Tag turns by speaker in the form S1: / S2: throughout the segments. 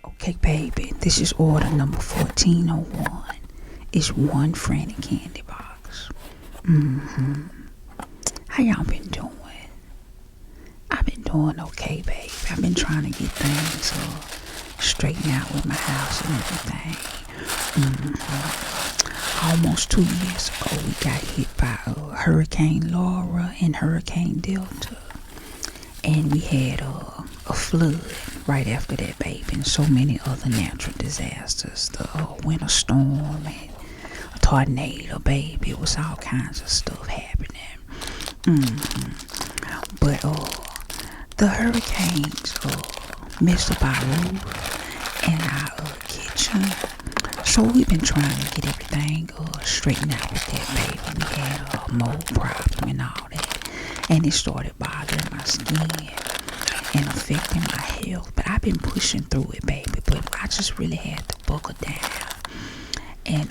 S1: Okay, baby, this is order number 1401. It's one frantic candy box. How y'all been doing? I've been doing okay, baby. I've been trying to get things straightened out with my house and everything. Almost 2 years ago, we got hit by Hurricane Laura and Hurricane Delta. And we had a flood right after that, baby, and so many other natural disasters. The winter storm and a tornado, baby. It was all kinds of stuff happening. But the hurricanes messed up our roof and our kitchen. So we've been trying to get everything straightened out with that, baby. We had a mold problem and all that. And it started bothering my skin and affecting my health. But I've been pushing through it, baby. But I just really had to buckle down and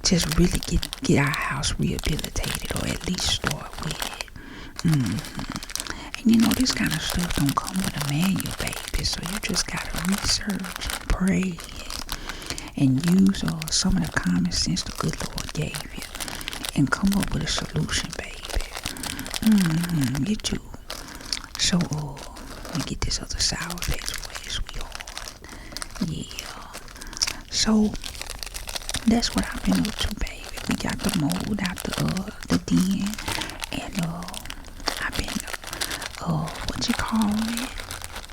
S1: just really get our house rehabilitated, or at least start with it. And you know, this kind of stuff don't come with a manual, baby. So you just gotta research and pray and use some of the common sense the good Lord gave you and come up with a solution, baby. You too. So, let me get this other Sour Patch away, sweetheart. Yeah. So, that's what I've been up to, baby. We got the mold out the den, and I've been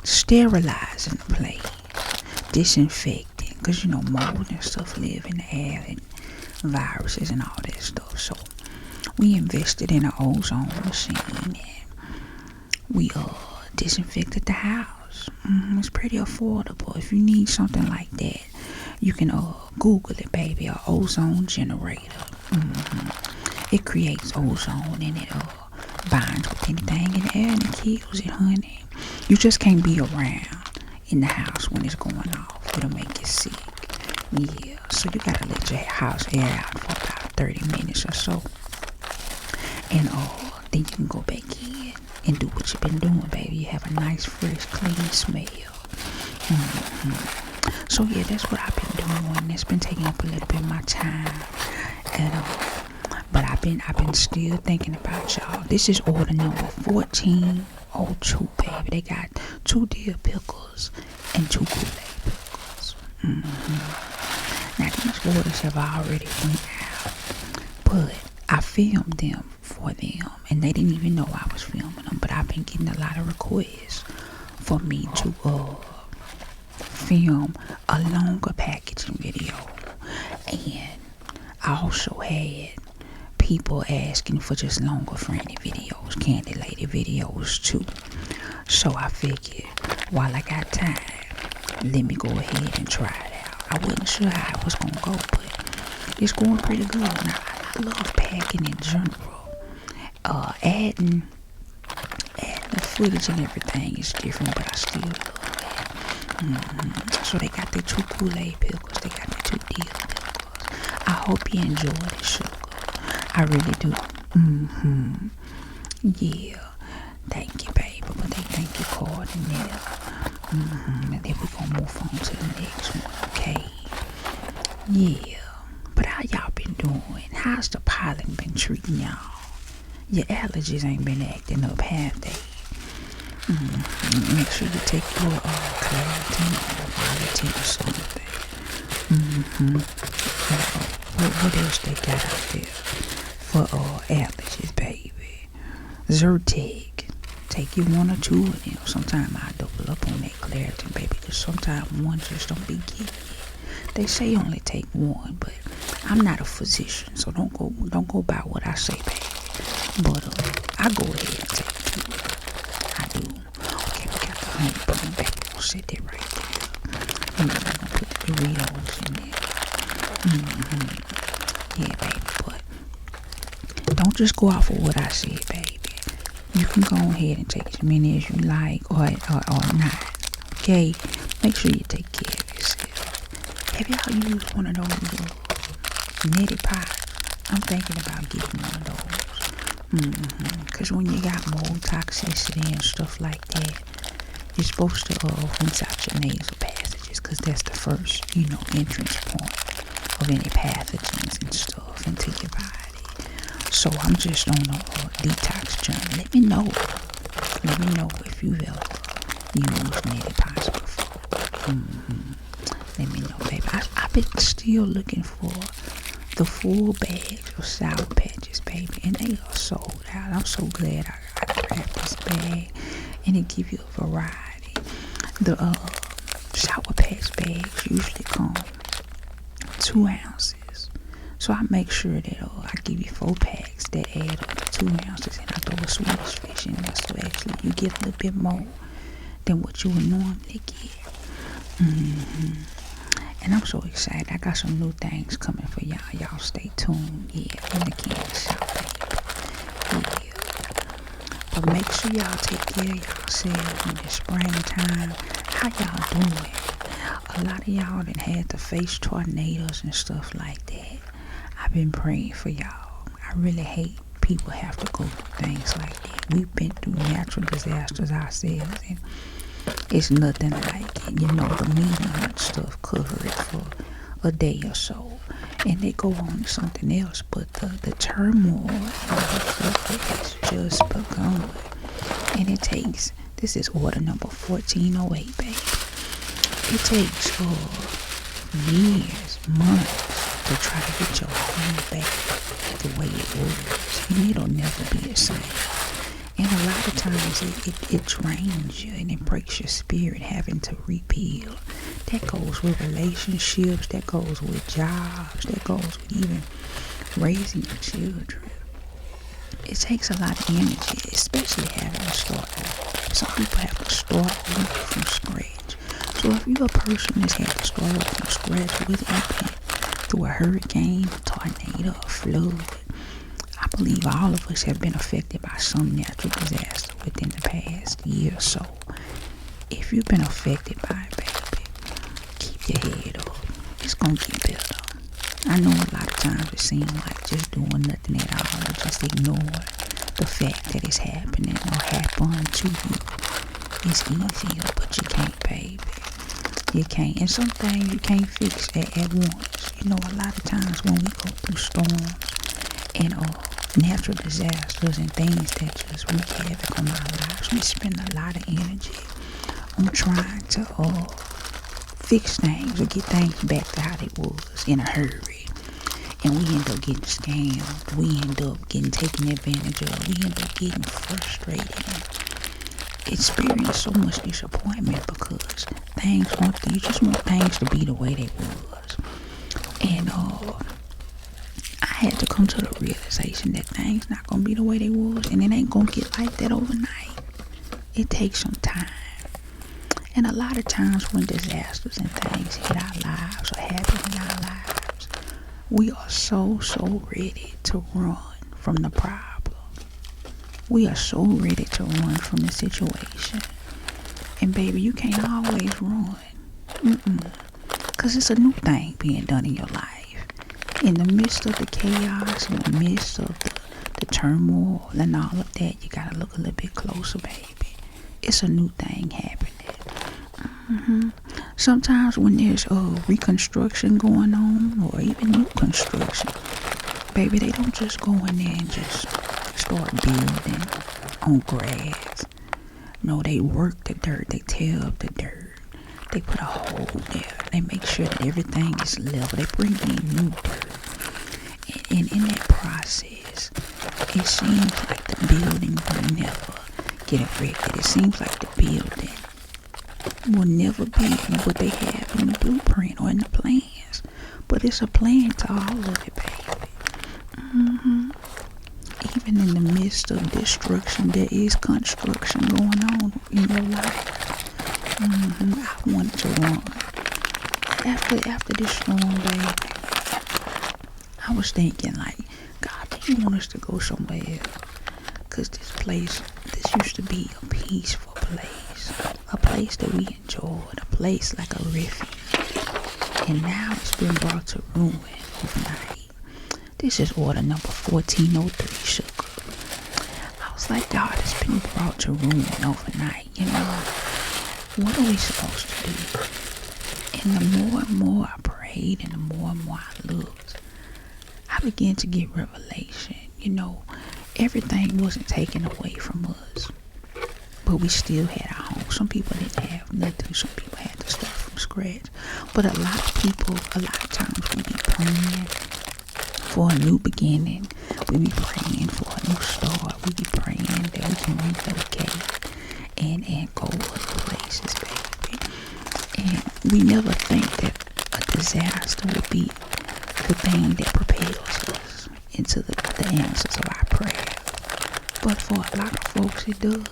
S1: sterilizing the place, disinfecting, because you know mold and stuff live in the air and viruses and all that stuff. So we invested in an ozone machine and we disinfected the house. It's pretty affordable. If you need something like that, you can Google it, baby. An ozone generator. It creates ozone and it binds with anything in the air and it kills it, honey. You just can't be around in the house when it's going off. It'll make you sick. Yeah, so you gotta let your house air out for about 30 minutes or so. And then you can go back in and do what you've been doing, baby. You have a nice, fresh, clean smell. So yeah, that's what I've been doing. It's been taking up a little bit of my time. And but I've been still thinking about y'all. This is order number 1402, baby. They got 2 dill pickles and 2 Kool-Aid pickles. Now these orders have already went out, but I filmed them for them, and they didn't even know I was filming them. But I've been getting a lot of requests for me to film a longer packaging video, and I also had people asking for just longer frantic videos, candy lady videos too. So I figured while I got time, let me go ahead and try it out. I wasn't sure how it was gonna go, but it's going pretty good. Now I love packing in general. Adding the footage and everything is different, but I still love it. So they got the 2 Kool-Aid pickles, they got the 2 dill pickles. I hope you enjoy the sugar. I really do. Yeah. Thank you, baby. But they thank you card in there. And then we're gonna move on to the next one, okay? Yeah. But how y'all been doing? How's the pollen been treating y'all? Your allergies ain't been acting up, have they? Make sure you take your Claritin or Valitin or something. What else they got out there for allergies, baby? Zyrtec. Take you 1 or 2 of them. Sometimes I double up on that Claritin, baby, because sometimes one just don't be getting it. They say only take 1, but I'm not a physician, so don't go by what I say, baby. But I go ahead and take 2. I do. Okay, we got the honey bun, baby. We'll set that right there. And then we're gonna put the Doritos in there. Yeah, baby, but don't just go off of what I said, baby. You can go ahead and take as many as you like or not. Okay? Make sure you take care of yourself. Have y'all used one of those netted pots? I'm thinking about getting one of those. Because when you got mold toxicity and stuff like that, you're supposed to rinse out your nasal passages. because that's the first, entrance point of any pathogens and stuff into your body. So I'm just on a detox journey. Let me know if you've ever used neti pots before. Let me know, baby. I've been still looking for the full bags of Sour Patches, baby, and they are sold out. I'm so glad I grabbed this bag, and it gives you a variety. The Sour Patch bags usually come 2 ounces, so I make sure that I give you 4 packs that add up to 2 ounces, and I throw a Swedish fish in there, so actually you get a little bit more than what you would normally get. And I'm so excited. I got some new things coming for y'all. Y'all stay tuned. Yeah, in the candy shop, baby. Yeah. But make sure y'all take care of yourselves in the springtime. How y'all doing? A lot of y'all done had to face tornadoes and stuff like that. I've been praying for y'all. I really hate people have to go through things like that. We've been through natural disasters ourselves, and it's nothing like it. The media and stuff cover it for a day or so, and they go on to something else. But the turmoil and the has just begun, and it takes. This is order number 1408, baby. It takes years, months to try to get your home back the way it was, and it'll never be the same. And a lot of times it drains you and it breaks your spirit having to rebuild. That goes with relationships, that goes with jobs, that goes with even raising your children. It takes a lot of energy, especially having to start over. Some people have to start over from scratch. So if you're a person that's had to start over from scratch with anything, through a hurricane, a tornado, a flood, I believe all of us have been affected by some natural disaster within the past year or so. If you've been affected by it, baby, keep your head up. It's going to get better. I know a lot of times it seems like just doing nothing at all, or just ignore the fact that it's happening or happened to you. It's easier, but you can't, baby. You can't. And some things you can't fix at once. A lot of times when we go through storms and natural disasters and things that just wreak havoc on our lives, we spend a lot of energy on trying to fix things or get things back to how they was in a hurry. And we end up getting scammed. We end up getting taken advantage of. We end up getting frustrated and experience so much disappointment because you just want things to be the way they was. And I had to come to the realization that things not gonna be the way they was, and it ain't gonna get like that overnight. It takes some time. And a lot of times when disasters and things hit our lives or happen in our lives, we are so ready to run from the problem. We are so ready to run from the situation. And baby, you can't always run. Because it's a new thing being done in your life. In the midst of the chaos, in the midst of the turmoil and all of that, you gotta look a little bit closer, baby. It's a new thing happening. Sometimes when there's reconstruction going on, or even new construction, baby, they don't just go in there and just start building on grass. No, they work the dirt, they tear up the dirt. They put a hole there. They make sure that everything is level. They bring in new dirt. And in that process, it seems like the building will never get erected. It seems like the building will never be what they have in the blueprint or in the plans. But it's a plan to all of it, baby. Even in the midst of destruction, there is construction going on in your life. I wanted to run. After this storm, baby, I was thinking like, God, do you want us to go somewhere else? Because this used to be a peaceful place. A place that we enjoyed. A place like a refuge. And now it's been brought to ruin overnight. This is order number 1403, sugar. I was like, God, it's been brought to ruin overnight, What are we supposed to do? And the more and more I prayed and the more I looked, I began to get revelation. Everything wasn't taken away from us, but we still had our home. Some people didn't have nothing. Some people had to start from scratch. But a lot of times we be praying for a new beginning. We be praying for a new start. We be praying that we can relocate and go other places, baby. And we never think that a disaster would be the thing that propels us into the answers of our prayer. But for a lot of folks, it does.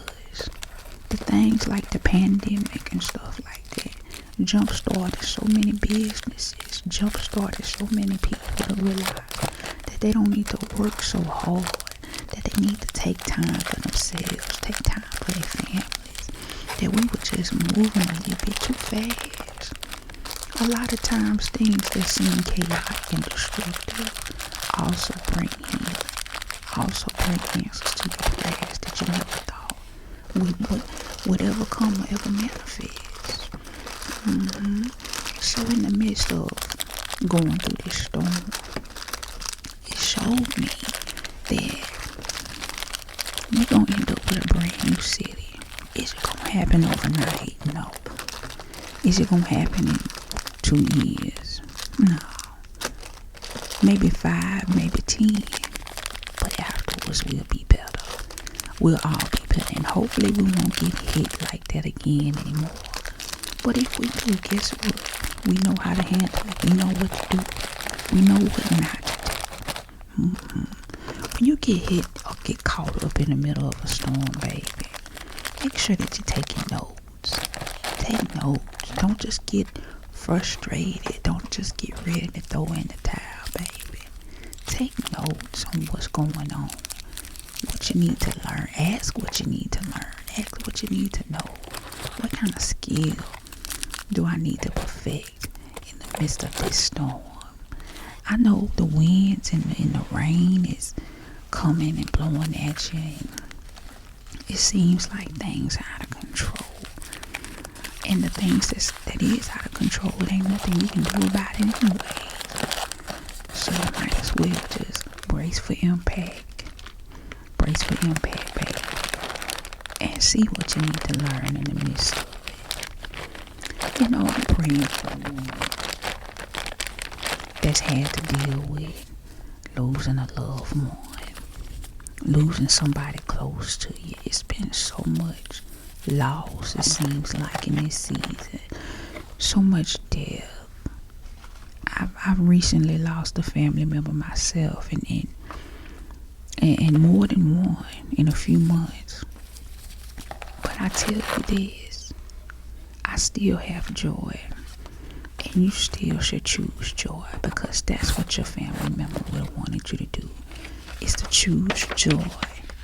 S1: The things like the pandemic and stuff like that jump-started so many businesses, jump-started so many people to realize that they don't need to work so hard, that they need to take time for themselves, take time for their families, that we were just moving a little bit too fast. A lot of times things that seem chaotic and destructive also bring healing, also bring answers to your prayers that you never thought would ever come or ever manifest. So in the midst of going through this storm, it showed me that we're going to end up with a brand new city. Is it going to happen overnight? No. Is it going to happen in 2 years? No. Maybe 5, maybe 10. But afterwards we'll be better. We'll all be better. And hopefully we won't get hit like that again anymore. But if we do, guess what? We know how to handle it. We know what to do. We know what not to do. When you get hit or get caught up in the middle of a storm, baby, make sure that you're taking notes. Take notes. Don't just get frustrated. Don't just get ready to throw in the towel, baby. Take notes on what's going on. What you need to learn. Ask what you need to learn. Ask what you need to know. What kind of skill do I need to perfect in the midst of this storm? I know the winds and the rain is coming and blowing at you, and it seems like things are out of control. And the things that is out of control, there ain't nothing you can do about it anyway. So you might as well just brace for impact. Brace for impact, baby. And see what you need to learn in the midst of it. I'm praying for a woman that's had to deal with losing a loved one, losing somebody close to you. It's been so much loss, it seems like, in this season. So much death. I've recently lost a family member myself, and more than one in a few months. But I tell you this, I still have joy, and you still should choose joy, because that's what your family member would have wanted you to do, is to choose joy,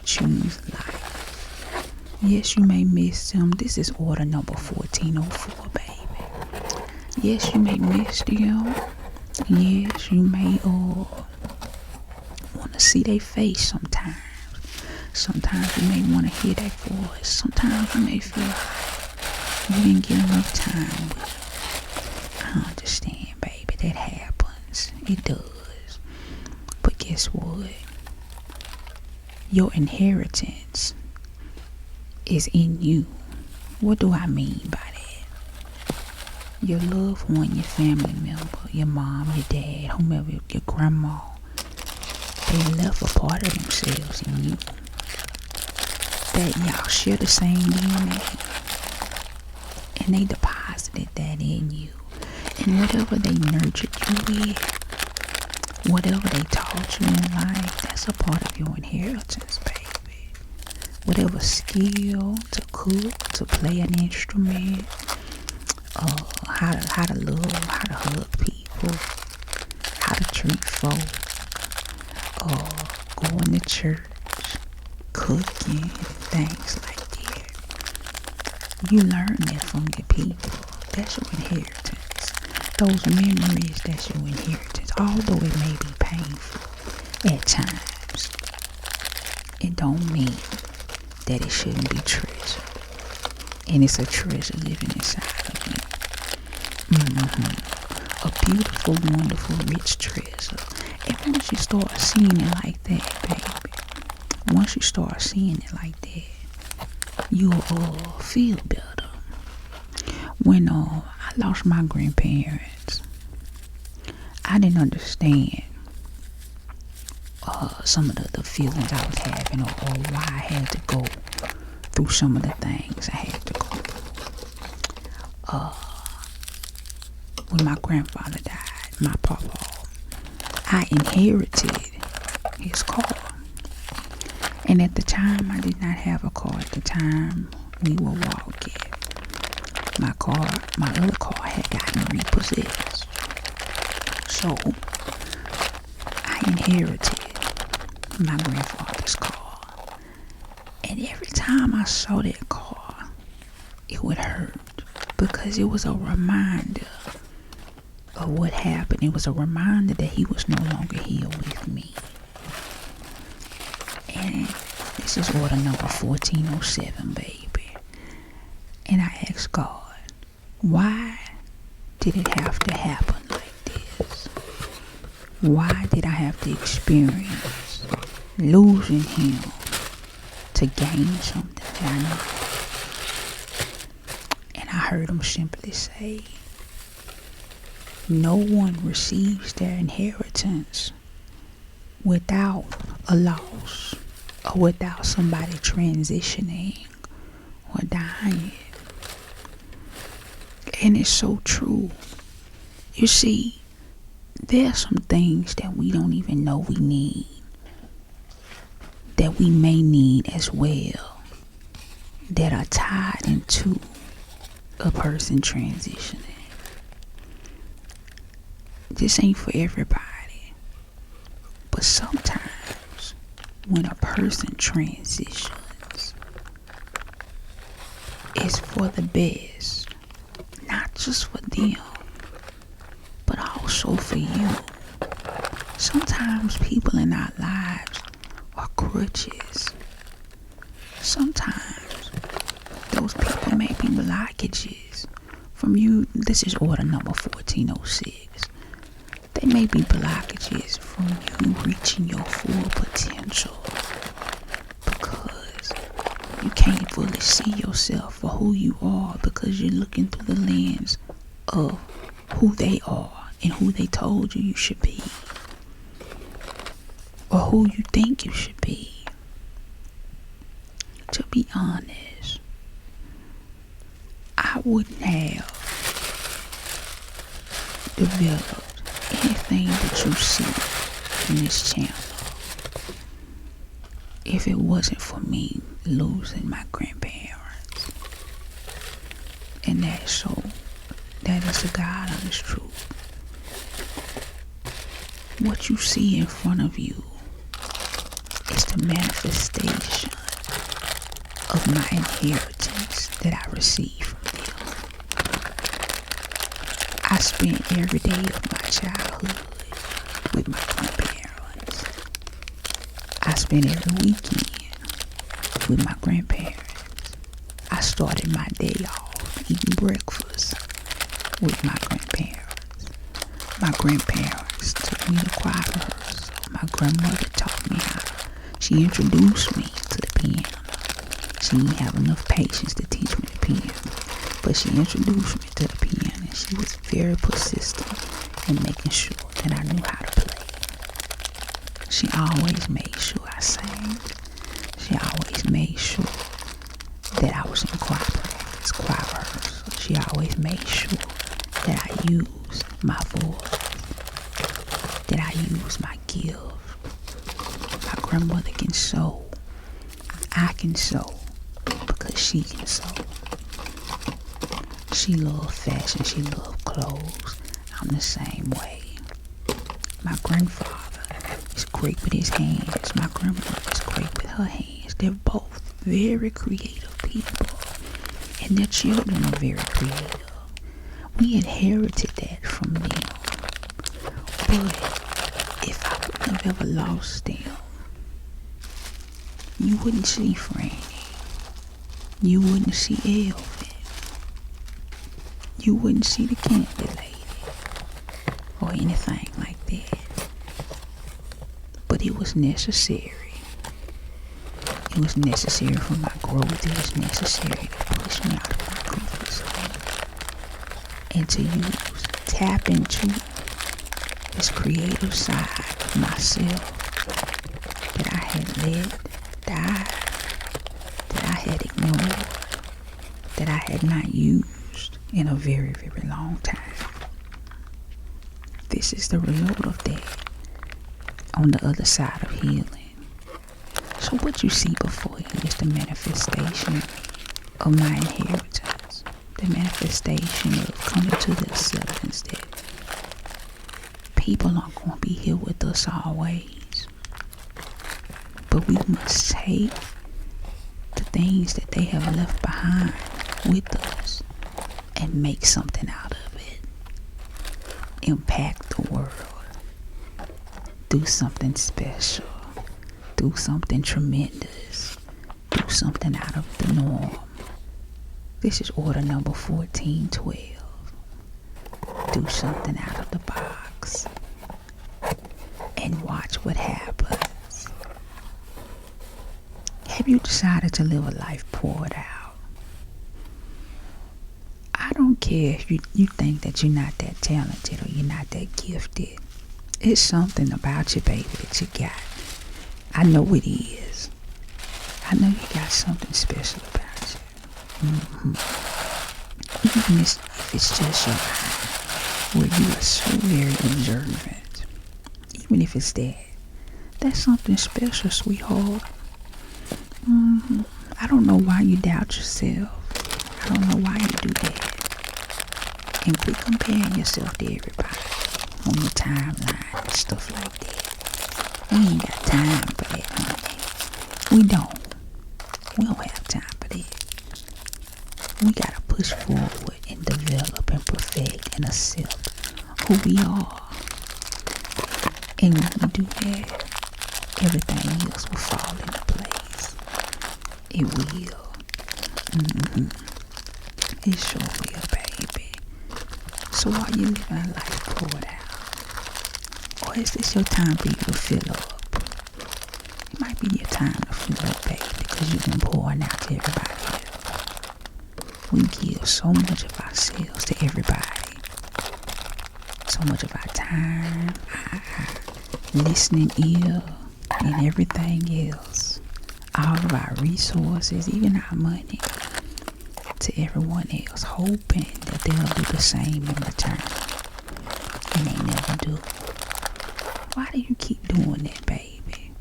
S1: choose life. Yes, you may miss them. This is order number 1404, baby. Yes, you may miss them. Yes, you may want to see their face sometimes. Sometimes you may want to hear their voice. Sometimes you may feel like you didn't get enough time with them. I understand, baby. That happens. It does. But guess what? Your inheritance is in you. What do I mean by that? Your loved one, your family member, your mom, your dad, whomever, your grandma, they left a part of themselves in you. That y'all share the same DNA. And they deposited that in you. And whatever they nurtured you with, whatever they taught you in life, that's a part of your inheritance, baby. Whatever skill to cook, to play an instrument, how to love, how to hug people, how to treat folk, going to church, cooking, things like that. You learn that from your people. That's your inheritance. Those memories, that's your inheritance. Although it may be painful at times, it don't mean that it shouldn't be treasured. And it's a treasure living inside of you. A beautiful, wonderful, rich treasure. And once you start seeing it like that, baby, once you start seeing it like that, you'll feel better. When I lost my grandparents, I didn't understand some of the feelings I was having, or why I had to go through some of the things I had to go through. When my grandfather died, my papa, I inherited his car. And at the time, I did not have a car. At the time we were walking, my other car had gotten repossessed. So I inherited my grandfather's car. And every time I saw that car, it would hurt, because it was a reminder of what happened. It was a reminder that he was no longer here with me. And this is order number 1407, baby. And I asked God, why did it have to happen like this? Why did I have to experience losing him to gain something that I know? And I heard him simply say, no one receives their inheritance without a loss, or without somebody transitioning or dying. And it's so true. You see, there are some things that we don't even know we need, that we may need as well, that are tied into a person transitioning. This ain't for everybody, but sometimes when a person transitions, it's for the best, not just for them, but also for you. Sometimes people in our lives are crutches. Sometimes those people may be blockages from you. This is order number 1406. They may be blockages from you reaching your full potential, because you can't fully see yourself for who you are, because you're looking through the lens of who they are and who they told you should be, or who you think you should be. To be honest, I wouldn't have developed anything that you see in this channel if it wasn't for me losing my grandparents. And that is the God honest truth. What you see in front of you is the manifestation of my inheritance that I received from them. I spent every day of my childhood with my grandparents. I spent every weekend with my grandparents. I started my day off eating breakfast with my grandparents. My grandparents took me to choir rehearsal. My grandmother taught me how. She introduced me to the piano. She didn't have enough patience to teach me the piano, but she introduced me to the piano, and she was very persistent in making sure that I knew how to play. She always made sure I sang. She always made sure that I was in choir practice, choir rehearsal. She always made sure that I used my voice, that I used my gift. My grandmother can sew. I can sew because she can sew. She loved fashion. She loved clothes. I'm the same way. My grandfather is great with his hands. My grandmother is great with her hands. They're both very creative people, and their children are very creative. We inherited that from them. But if I wouldn't have ever lost them, you wouldn't see Franny. You wouldn't see Elvin. you wouldn't see the candle lady or anything like that. But it was necessary. It was necessary for my growth. It was necessary to push me out of my comfort zone and to tap into this creative side of myself that I had let die, that I had ignored, that I had not used in a very, very long time. This is the result of that on the other side of healing. So what you see before you is the manifestation of my inheritance, the manifestation of coming to the acceptance that people aren't going to be here with us always. But we must take the things that they have left behind with us and make something out of it. Impact the world. Do something special. Do something tremendous. Do something out of the norm. This is order number 1412. Do something out of the box. And watch what happens. Have you decided to live a life poured out? I don't care if you think that you're not that talented or you're not that gifted. It's something about you, baby, that you got. I know it is. I know you got something special about you. Even if it's just your eye, where you are so very observant. Even if it's that. That's something special, sweetheart. I don't know why you doubt yourself. I don't know why you do that. And quit comparing yourself to everybody on your timeline and stuff like that. We ain't got time for that, honey. We don't have time for that. We gotta push forward and develop and perfect and accept who we are. And when we do that, everything else will fall into place. It will. It sure will, baby. So are you living a life poured out? Or is this your time for you to fill up? It might be your time to fill up, baby, because you've been pouring out to everybody else. We give so much of ourselves to everybody. So much of our time, our listening ear, and everything else. All of our resources, even our money, to everyone else, hoping that they'll do the same in return. And they never do. Why do you keep doing that, baby?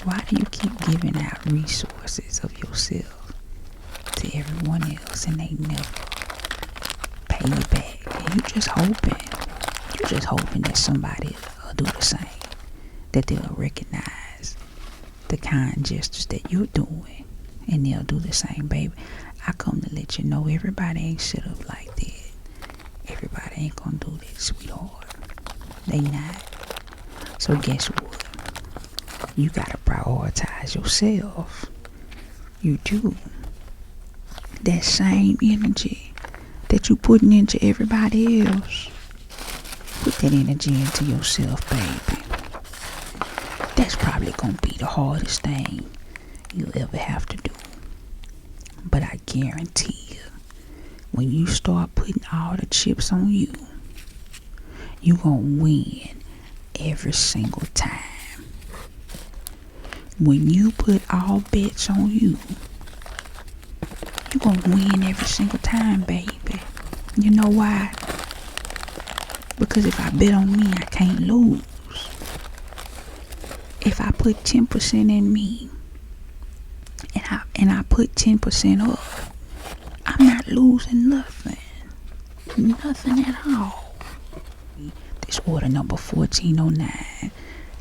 S1: Why do you keep giving out resources of yourself to everyone else and they never pay you back? And you're just hoping that somebody will do the same, that they'll recognize the kind gestures that you're doing and they'll do the same, baby. I come to let you know everybody ain't set up like that. Everybody ain't gonna do that, sweetheart. They not. So guess what? You gotta prioritize yourself. You do. That same energy that you putting into everybody else, put that energy into yourself, baby. That's probably gonna be the hardest thing you'll ever have to do. But I guarantee you, when you start putting all the chips on you, you gonna win every single time. When you put all bets on you, you gonna win every single time, baby. You know why? Because if I bet on me, I can't lose. If I put 10% in me, and I put 10% up, I'm not losing nothing. Nothing at all. This order number 1409.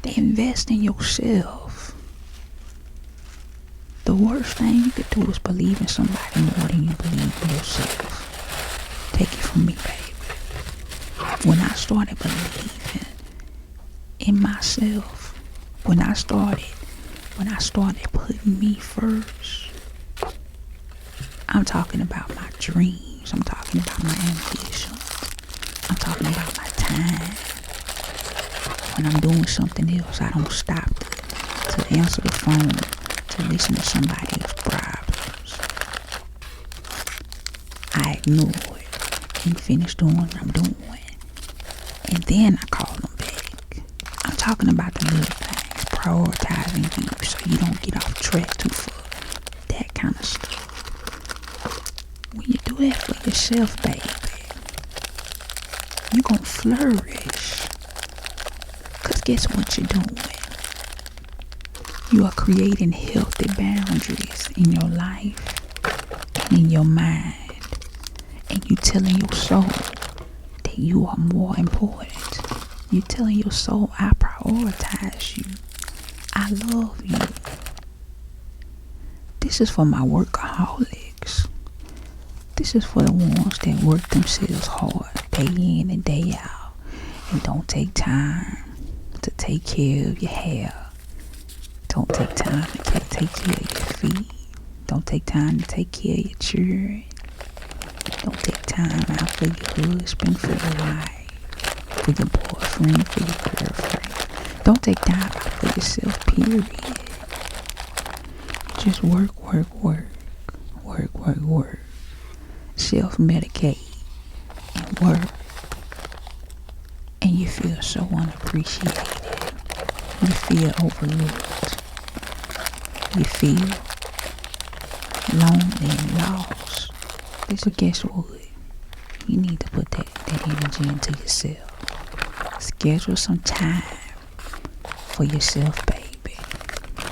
S1: They invest in yourself. The worst thing you could do is believe in somebody more than you believe in yourself. Take it from me, baby. When I started believing in myself, when I started putting me first, I'm talking about my dreams, things. I'm talking about my ambitions. I'm talking about my time. When I'm doing something else, I don't stop to answer the phone, to listen to somebody else's problems. I ignore it and finish doing what I'm doing. And then I call them back. I'm talking about the little things, prioritizing you so you don't get off track too far. That kind of stuff. When you do that for yourself, baby, you're going to flourish. Because guess what you're doing? You are creating healthy boundaries in your life and in your mind. And you telling your soul that you are more important. You telling your soul, I prioritize you. I love you. This is for my workaholics. This is for the ones that work themselves hard day in and day out and don't take time to take care of your hair. Don't take time to take care of your feet. Don't take time to take care of your children. Don't take time out for your husband, for your wife, for your boyfriend, for your girlfriend. Don't take time out for yourself, period. Just work. Self-medicate and work. And you feel so unappreciated. You feel overlooked. You feel lonely and lost. But guess what? You need to put that energy into yourself. Schedule some time for yourself, baby.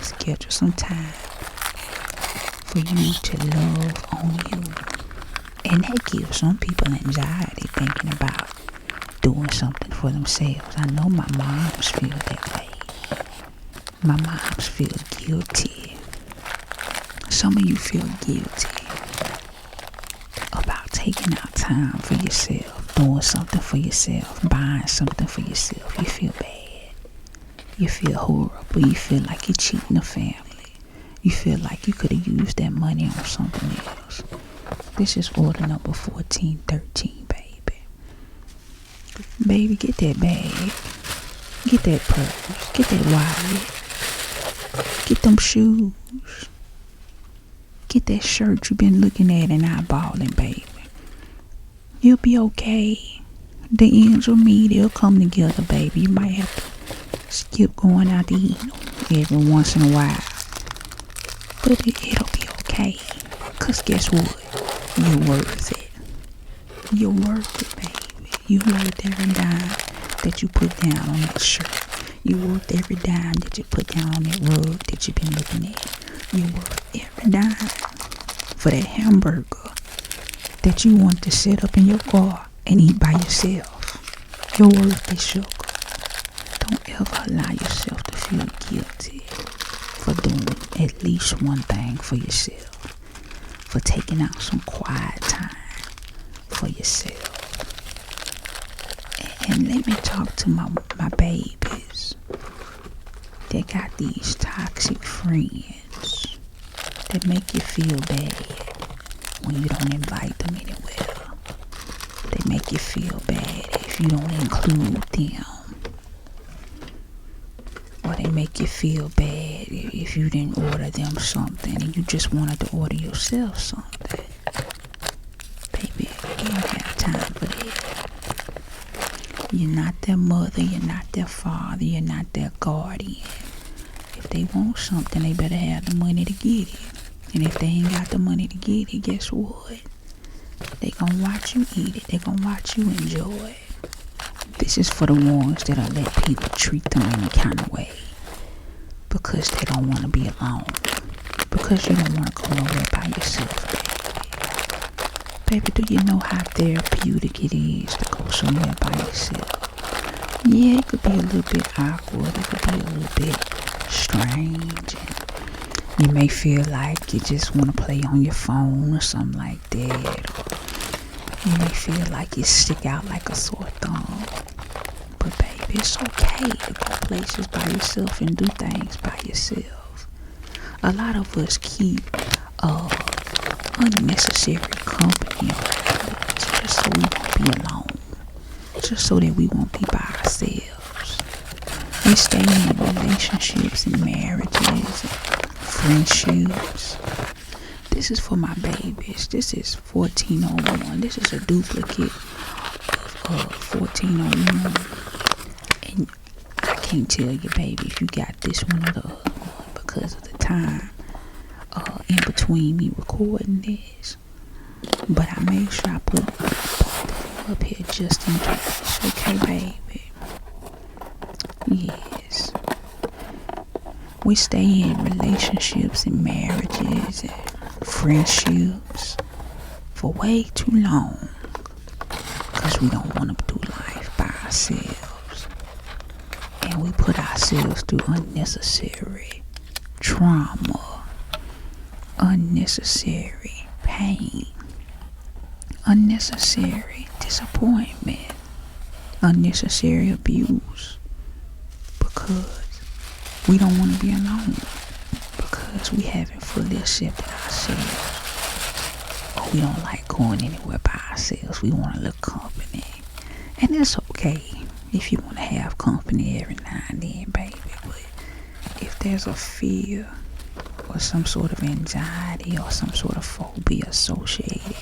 S1: Schedule some time for you to love on you. And that gives some people anxiety thinking about doing something for themselves. I know my moms feel that way. My moms feel guilty. Some of you feel guilty about taking out time for yourself, doing something for yourself, buying something for yourself. You feel bad. You feel horrible. You feel like you're cheating the family. You feel like you could have used that money on something else. This is order number 1413, baby. Baby, get that bag. Get that purse. Get that wallet. Get them shoes. Get that shirt you've been looking at and eyeballing, baby. You'll be okay. The ends will meet. They'll come together, baby. You might have to skip going out to eat every once in a while. But it'll be okay. Because guess what? You're worth it. You're worth it, baby. You worth every dime that you put down on that shirt. You're worth every dime that you put down on that rug that you've been looking at. You're worth every dime for that hamburger that you want to sit up in your car and eat by yourself. You're worth it, sugar. Don't ever allow yourself to feel guilty for doing at least one thing for yourself. For taking out some quiet time for yourself. And let me talk to my babies that got these toxic friends that make you feel bad when you don't invite them anywhere. They make you feel bad if you don't include them. Or they make you feel bad if you didn't order them something and you just wanted to order yourself something. Baby, you don't have time for that. You're not their mother, you're not their father, you're not their guardian. If they want something, they better have the money to get it. And if they ain't got the money to get it, guess what? They gonna watch you eat it. They gonna watch you enjoy it. This is for the ones that are let people treat them any kind of way. Because they don't want to be alone. Because you don't want to go nowhere by yourself, baby. Baby, do you know how therapeutic it is to go somewhere by yourself? Yeah, it could be a little bit awkward. It could be a little bit strange. And you may feel like you just want to play on your phone or something like that. Or you may feel like you stick out like a sore thumb. But baby, it's okay to go places by yourself and do things by yourself. A lot of us keep unnecessary company around just so we won't be alone, just so that we won't be by ourselves. We stay in relationships and marriages and friendships. This is for my babies. This is 1401. This is a duplicate of 1401. And I can't tell you, baby, if you got this one or the other one because of the time in between me recording this. But I made sure I put up here just in case. Okay, baby? Yes. We stay in relationships and marriages and friendships for way too long because we don't want to do life by ourselves. And we put ourselves through unnecessary trauma, unnecessary pain, unnecessary disappointment, unnecessary abuse because we don't want to be alone, because we haven't fully accepted ourselves, or we don't like going anywhere by ourselves. We want a little company, and it's okay if you want to have company every now and then, baby. But if there's a fear or some sort of anxiety or some sort of phobia associated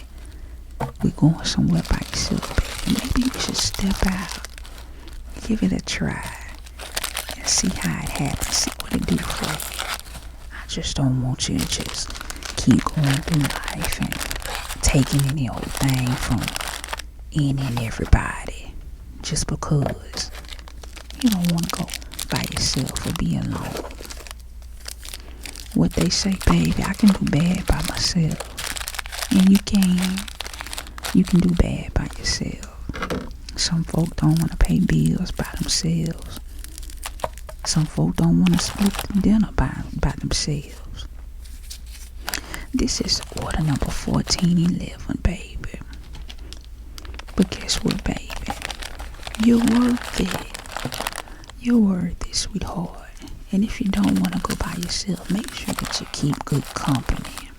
S1: with going somewhere by yourself, baby, maybe you should step out, give it a try, and see how it happens, see what it do for you. I just don't want you to just keep going through life and taking any old thing from any and everybody just because you don't want to go by yourself or be alone. What they say, baby, I can do bad by myself, and you can do bad by yourself. Some folk don't want to pay bills by themselves. Some folk don't want to split the dinner by themselves. This is order number 1411, baby. But guess what, baby? You're worth it. You're worth it, sweetheart. And if you don't want to go by yourself, make sure that you keep good company.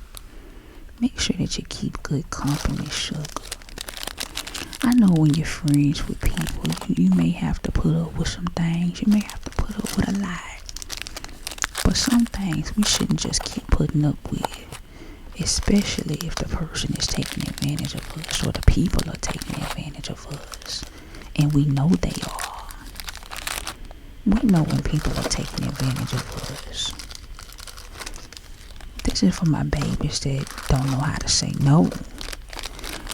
S1: Make sure that you keep good company, sugar. I know when you're friends with people, you may have to put up with some things. You may have to put up with a lot. But some things we shouldn't just keep putting up with. Especially if the person is taking advantage of us or the people are taking advantage of us. And we know they are. We know when people are taking advantage of us. This is for my babies that don't know how to say no.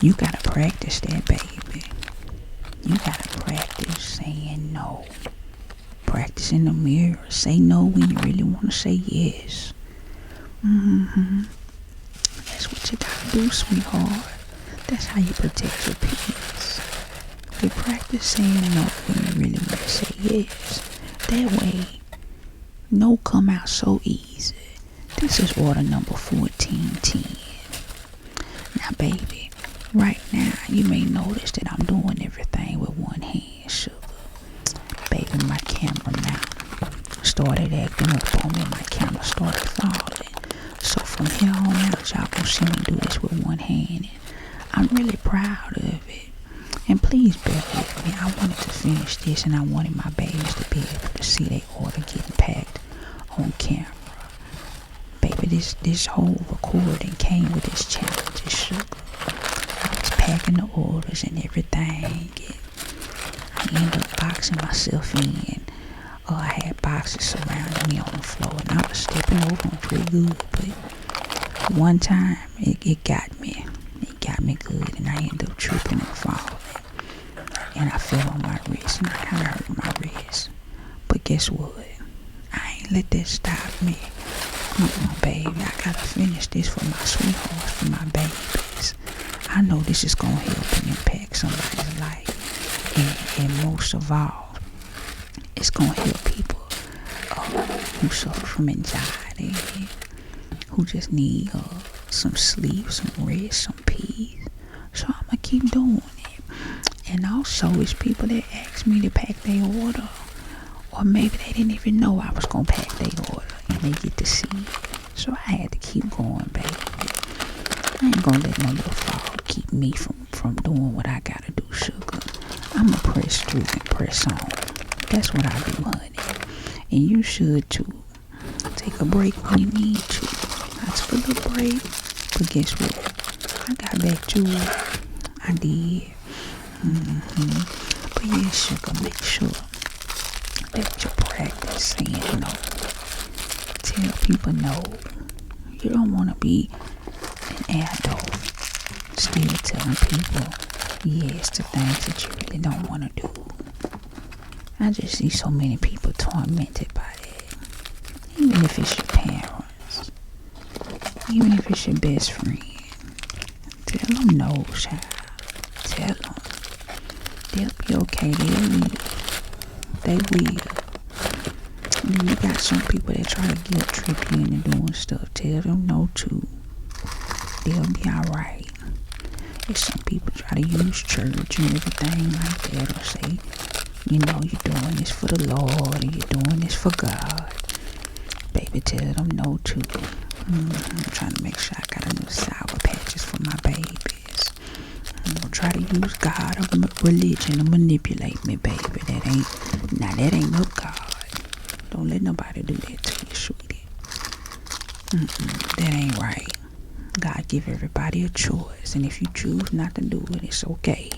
S1: You gotta practice that, baby. You gotta practice saying no. Practice in the mirror. Say no when you really want to say yes. That's what you gotta do, sweetheart. That's how you protect your peace. You practice saying no when you really want to say yes. That way, no come out so easy. This is order number 1410. Now, baby, right now, you may notice that I'm doing everything with one hand, sugar. Baby, my camera now started acting up on me. My camera started falling. So from here on out, y'all gonna see me do this with one hand. And I'm really proud of it. And please bear with me. I wanted to finish this, and I wanted my babies to be able to see their order getting packed on camera. Baby, this whole recording came with this challenge, sugar. I was packing the orders and everything. And I ended up boxing myself in. I had boxes surrounding me on the floor, and I was stepping over them pretty good. But one time, it got me. It got me good, and I ended up tripping and falling. And I fell on my wrist, and I kind of hurt my wrist. But guess what? I ain't let that stop me. Baby, I gotta finish this for my sweethearts, for my babies. I know this is gonna help and impact somebody's life. And most of all, it's gonna help people who suffer from anxiety, who just need some sleep, some rest, some peace. So I'm gonna keep doing it. And also, it's people that ask me to pack their order, or maybe they didn't even know I was gonna pack their order, and they get to see it. So I had to keep going, baby. I ain't gonna let no little fall keep me from from doing what I gotta do, sugar. I'ma press through and press on. That's what I do, honey. And you should too. Take a break when you need to. I took a little break, but guess what? I got back to it. I did. But yeah, sugar, make sure that you practice saying no. Tell people no. You don't want to be an adult still telling people yes to things that you really don't want to do. I just see so many people tormented by that. Even if it's your parents, even if it's your best friend, tell them no, child. Tell them. They'll be okay. They'll leave. They will. And you got some people that try to guilt trip you into doing stuff. Tell them no too. They'll be alright. If some people try to use church and everything like that, or say, you know, you're doing this for the Lord, or you're doing this for God, baby, tell them no too. I'm trying to make sure I got enough sour patches for my babies. Don't try to use God or religion to manipulate me, baby. That ain't no God. Don't let nobody do that to you, sweetie. That ain't right. God give everybody a choice, and if you choose not to do it, it's okay.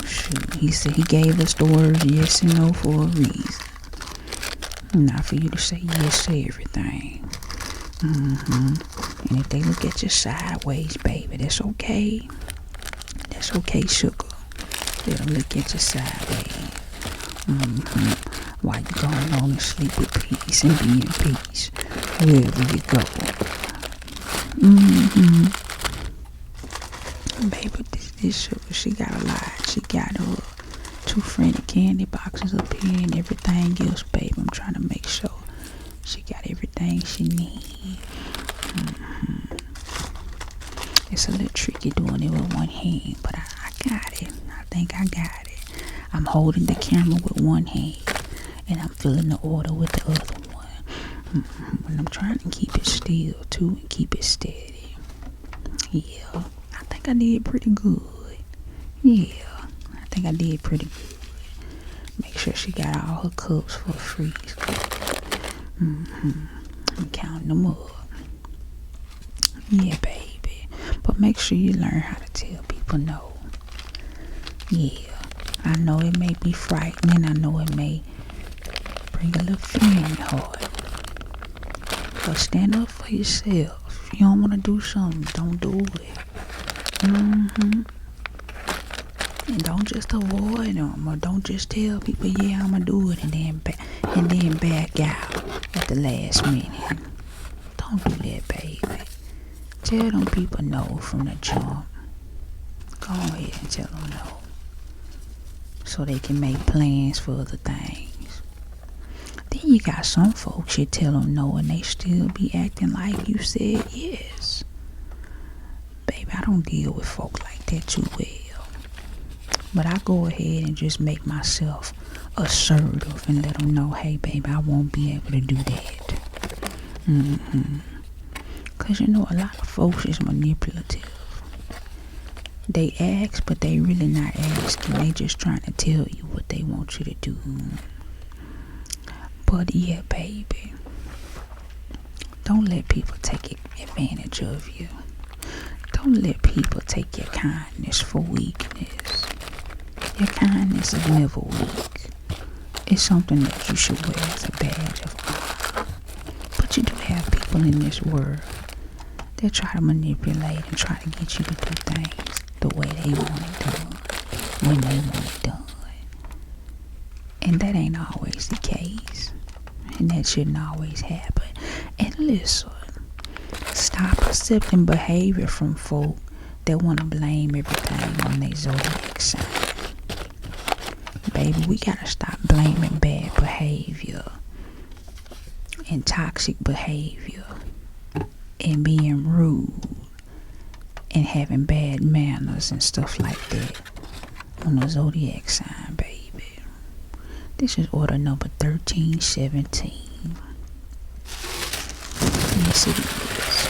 S1: Shoot, he said he gave us the words yes and no for a reason. Not for you to say yes to everything. And if they look at you sideways, baby, that's okay. That's okay, sugar. Let them look at you sideways. While you going on to sleep with peace and be in peace wherever you go. Baby, this sugar, she got a lot. She got her 2 friendly candy boxes up here and everything else, baby. I'm trying to make sure she got everything she needs. It's a little tricky doing it with one hand, but I got it. I think I got it. I'm holding the camera with one hand, and I'm filling the order with the other one. And I'm trying to keep it still, too, and keep it steady. Yeah, I think I did pretty good. Yeah, I think I did pretty good. Make sure she got all her cups for free. I'm counting them up. Yeah, baby. But make sure you learn how to tell people no. Yeah, I know it may be frightening. I know it may bring a little fear in your heart. But stand up for yourself. If you don't want to do something, don't do it. And don't just avoid them, or don't just tell people, yeah, I'm gonna do it, and then back out at the last minute. Don't do that, baby. Tell them people no from the jump. Go ahead and tell them no, so they can make plans for other things. Then you got some folks, you tell them no and they still be acting like you said yes. Baby, I don't deal with folk like that too well. But I go ahead and just make myself assertive and let them know, hey, baby, I won't be able to do that. Because, you know, a lot of folks is manipulative. They ask, but they really not asking. They just trying to tell you what they want you to do. But, yeah, baby, don't let people take advantage of you. Don't let people take your kindness for weakness. Your kindness is never weak. It's something that you should wear as a badge of honor. But you do have people in this world that try to manipulate and try to get you to do things the way they want it done, when they want it done. And that ain't always the case. And that shouldn't always happen. And listen, stop accepting behavior from folk that want to blame everything on their zodiac sign. Baby, we gotta stop blaming bad behavior and toxic behavior and being rude and having bad manners and stuff like that on the zodiac sign, baby. This is order number 1317. Yes, it is.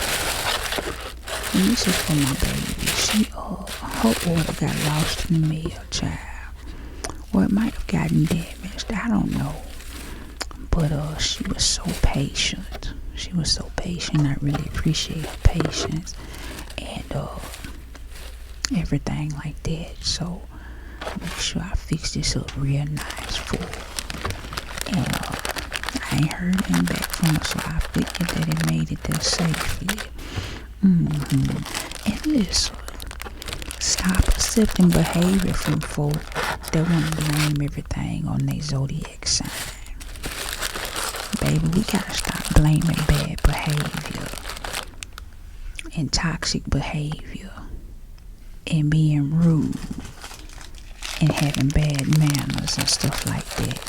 S1: And this is for my babies, her order got lost in the mail, child. Or it might have gotten damaged. I don't know. But she was so patient. I really appreciate her patience and everything like that. So make sure I fix this up real nice for her. And I ain't heard anything back from her, so I figured that it made it there safely. And listen, stop accepting behavior from folk that want to blame everything on their zodiac sign. Baby, we gotta stop blaming bad behavior and toxic behavior and being rude and having bad manners and stuff like that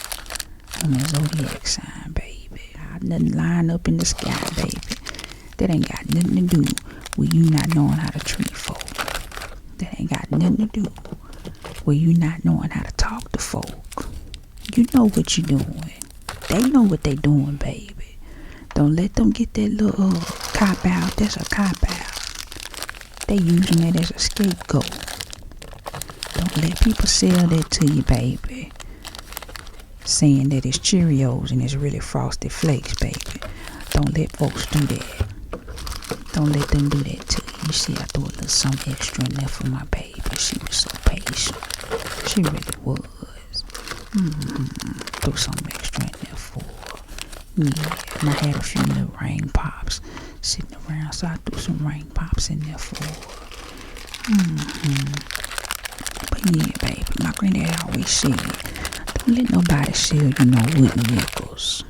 S1: on the zodiac sign, baby. Nothing lying up in the sky, baby. That ain't got nothing to do with you not knowing how to treat folk. That ain't got nothing to do with you not knowing how to talk to folk. You know what you're doing. They know what they doing, baby. Don't let them get that little cop out. That's a cop out. They using it as a scapegoat. Don't let people sell that to you, baby. Saying that it's Cheerios and it's really Frosted Flakes, baby. Don't let folks do that. Don't let them do that to you. You see, I threw a little something extra in there for my baby. She was so patient. She really was. Threw something extra in there for her. Yeah, and I had a few little rain pops sitting around, so I threw some rain pops in there for her. But yeah, baby, my granddad always said, don't let nobody sell you no wooden nickels.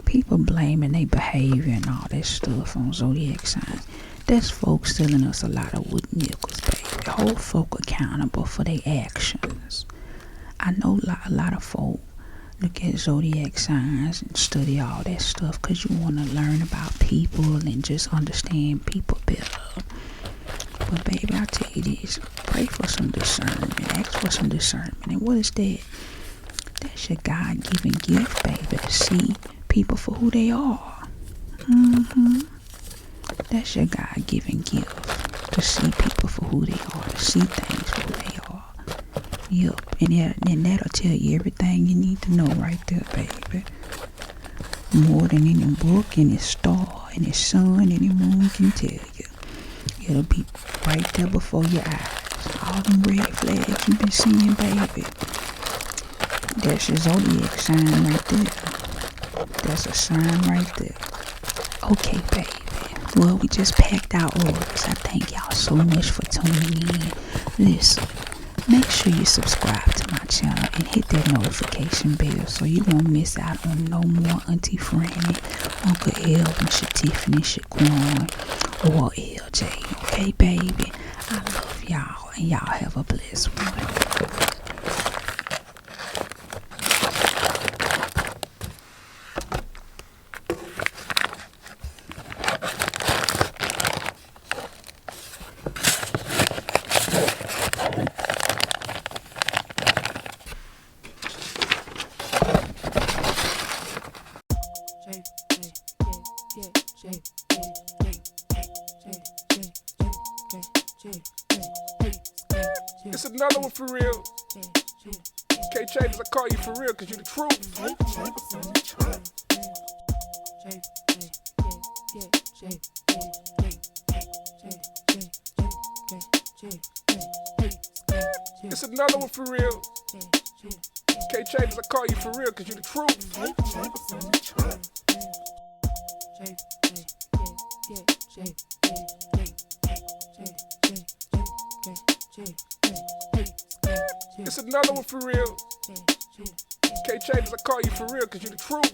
S1: People blaming their behavior and all that stuff on zodiac signs. That's folks selling us a lot of wooden nickels, baby. Hold folk accountable for their actions. I know a lot of folk look at zodiac signs and study all that stuff because you want to learn about people and just understand people better. But baby, I tell you this, pray for some discernment, ask for some discernment. And what is that? That's your God-given gift, baby, to see people for who they are. That's your God-given gift, to see people for who they are, to see things for who they are. Yup, and that'll tell you everything you need to know right there, baby. More than any book, any star, any sun, any moon can tell you. It'll be right there before your eyes. All them red flags you've been seeing, baby. That's your zodiac sign right there. That's a sign right there. Okay, baby. Well, we just packed our orders. I thank y'all so much for tuning in. Listen, make sure you subscribe to my channel and hit that notification bell so you won't miss out on no more Auntie Franny, Uncle Elvin, Tiffany, Shaquan, or LJ. Okay, baby? I love y'all, and y'all have a blessed one.
S2: It's another one for real. K-Chavis, I call you for real because you the truth. It's another one for real. K-Chavis, I call you for real because you the truth. It's another one for real. K-Chavis, I call you for real because you the truth.